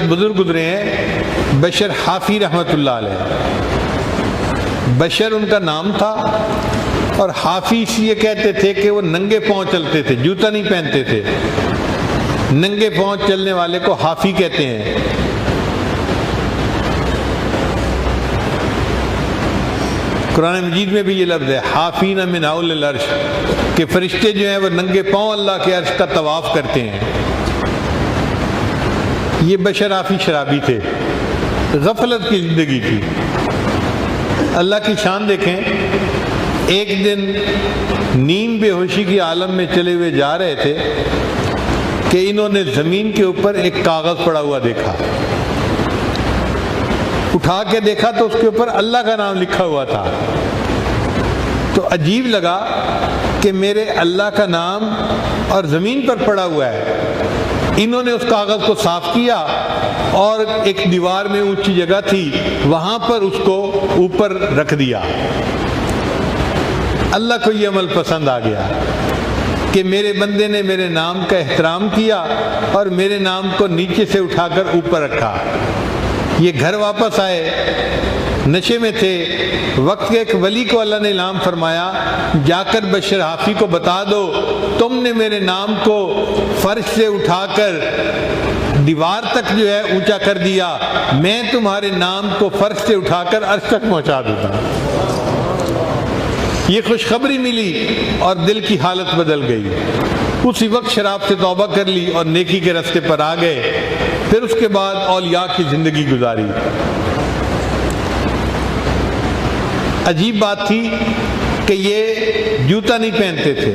بزرگ گزرے ہیں بشر حافی رحمۃ اللہ علیہ. بشر ان کا نام تھا اور حافی اس لیے کہتے تھے کہ وہ ننگے پاؤں چلتے تھے, جوتا نہیں پہنتے تھے. ننگے پاؤں چلنے والے کو حافی کہتے ہیں. قرآن مجید میں بھی یہ لفظ ہے حافین من حول العرش, کہ فرشتے جو ہیں وہ ننگے پاؤں اللہ کے عرش کا طواف کرتے ہیں. یہ بشر حافی شرابی تھے, غفلت کی زندگی تھی. اللہ کی شان دیکھیں, ایک دن نیم بے ہوشی کی عالم میں چلے ہوئے جا رہے تھے کہ انہوں نے زمین کے اوپر ایک کاغذ پڑا ہوا دیکھا. اٹھا کے دیکھا تو اس کے اوپر اللہ کا نام لکھا ہوا تھا. تو عجیب لگا کہ میرے اللہ کا نام اور زمین پر پڑا ہوا ہے. انہوں نے اس کاغذ کو صاف کیا اور ایک دیوار میں اونچی جگہ تھی وہاں پر اس کو اوپر رکھ دیا. اللہ کو یہ عمل پسند آ گیا کہ میرے بندے نے میرے نام کا احترام کیا اور میرے نام کو نیچے سے اٹھا کر اوپر رکھا. یہ گھر واپس آئے, نشے میں تھے. وقت کے ایک ولی کو اللہ نے الہام فرمایا, جا کر بشر حافی کو بتا دو تم نے میرے نام کو فرش سے اٹھا کر دیوار تک جو ہے اونچا کر دیا, میں تمہارے نام کو فرش سے اٹھا کر عرش تک پہنچا دیتا. یہ خوشخبری ملی اور دل کی حالت بدل گئی. اسی وقت شراب سے توبہ کر لی اور نیکی کے راستے پر آ گئے. پھر اس کے بعد اولیاء کی زندگی گزاری. عجیب بات تھی کہ یہ جوتا نہیں پہنتے تھے.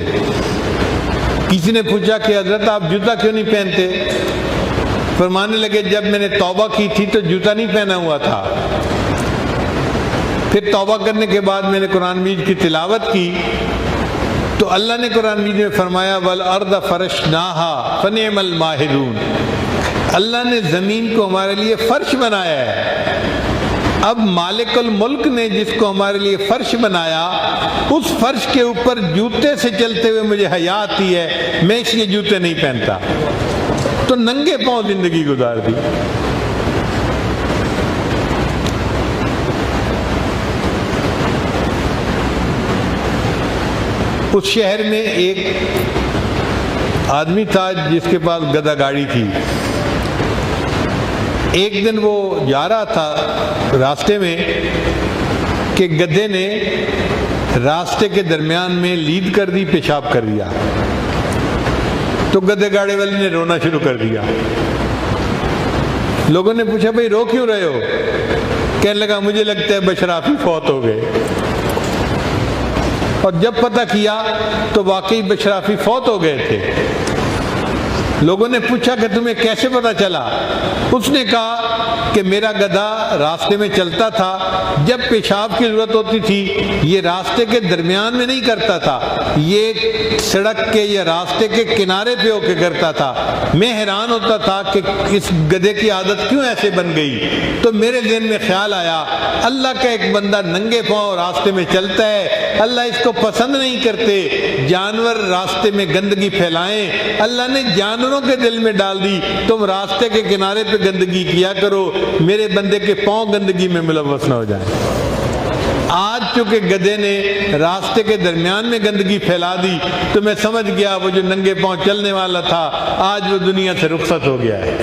کسی نے پوچھا کہ حضرت آپ جوتا کیوں نہیں پہنتے؟ فرمانے لگے جب میں نے توبہ کی تھی تو جوتا نہیں پہنا ہوا تھا. پھر توبہ کرنے کے بعد میں نے قرآن مجید کی تلاوت کی تو اللہ نے قرآن مجید میں فرمایا وَالْأَرْضَ فَرَشْنَاهَا فَنِعْمَ الْمَاهِدُونَ, اللہ نے زمین کو ہمارے لیے فرش بنایا ہے. اب مالک الملک نے جس کو ہمارے لیے فرش بنایا, اس فرش کے اوپر جوتے سے چلتے ہوئے مجھے حیا آتی ہے, میں اس لیے جوتے نہیں پہنتا. تو ننگے پاؤں زندگی گزار دی. اس شہر میں ایک آدمی تھا جس کے پاس گدھا گاڑی تھی. ایک دن وہ جا رہا تھا راستے میں کہ گدھے نے راستے کے درمیان میں لید کر دی, پیشاب کر دیا. تو گدھے گاڑی والے نے رونا شروع کر دیا. لوگوں نے پوچھا بھائی رو کیوں رہے ہو؟ کہنے لگا مجھے لگتا ہے بشر حافی فوت ہو گئے. اور جب پتہ کیا تو واقعی بشر حافی فوت ہو گئے تھے. لوگوں نے پوچھا کہ تمہیں کیسے پتہ چلا؟ اس نے کہا کہ میرا گدھا راستے میں چلتا تھا, جب پیشاب کی ضرورت ہوتی تھی یہ راستے کے درمیان میں نہیں کرتا تھا, یہ سڑک کے یا راستے کے کنارے پہ ہو کے کرتا تھا. میں حیران ہوتا تھا کہ اس گدھے کی عادت کیوں ایسے بن گئی. تو میرے ذہن میں خیال آیا اللہ کا ایک بندہ ننگے پاؤں راستے میں چلتا ہے, اللہ اس کو پسند نہیں کرتے جانور راستے میں گندگی پھیلائیں. اللہ نے جانوروں کے دل میں ڈال دی تم راستے کے کنارے پہ گندگی کیا کرو, میرے بندے کے پاؤں گندگی میں ملوث نہ ہو جائیں. آج چونکہ گدھے نے راستے کے درمیان میں گندگی پھیلا دی تو میں سمجھ گیا وہ جو ننگے پاؤں چلنے والا تھا آج وہ دنیا سے رخصت ہو گیا ہے.